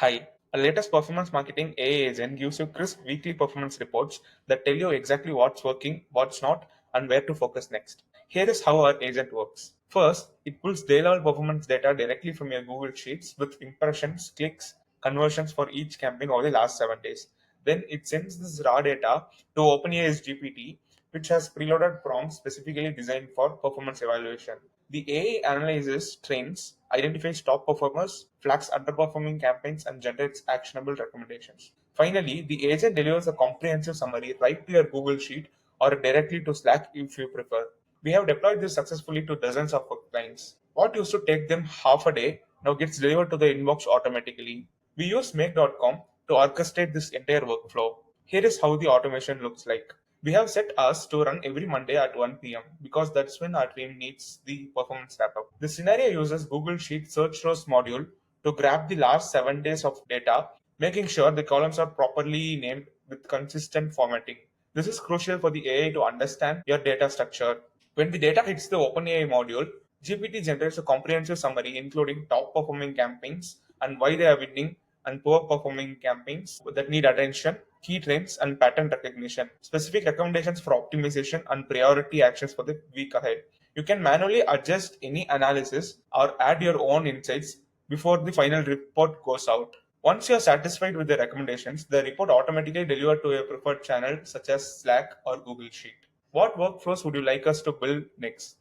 Hi, a latest performance marketing AI agent gives you crisp weekly performance reports that tell you exactly what's working, what's not, and where to focus next. Here is how our agent works. First, it pulls day level performance data directly from your Google Sheets with impressions, clicks, conversions for each campaign over the last 7 days. Then it sends this raw data to OpenAI's GPT, which has preloaded prompts specifically designed for performance evaluation. The AI analyzes trends, identifies top performers, flags underperforming campaigns, and generates actionable recommendations. Finally, the agent delivers a comprehensive summary right to your Google Sheet or directly to Slack if you prefer. We have deployed this successfully to dozens of our clients. What used to take them half a day now gets delivered to the inbox automatically. We use make.com to orchestrate this entire workflow. Here is how the automation looks like. We have set us to run every Monday at 1 p.m. because that's when our team needs the performance wrap up. The scenario uses Google Sheet Search Rows module to grab the last 7 days of data, making sure the columns are properly named with consistent formatting. This is crucial for the AI to understand your data structure. When the data hits the OpenAI module, GPT generates a comprehensive summary including top performing campaigns and why they are winning, and poor performing campaigns that need attention, key trends, and pattern recognition, specific recommendations for optimization, and priority actions for the week ahead. You can manually adjust any analysis or add your own insights before the final report goes out. Once you are satisfied with the recommendations, the report automatically delivered to your preferred channel such as Slack or Google Sheet. What workflows would you like us to build next?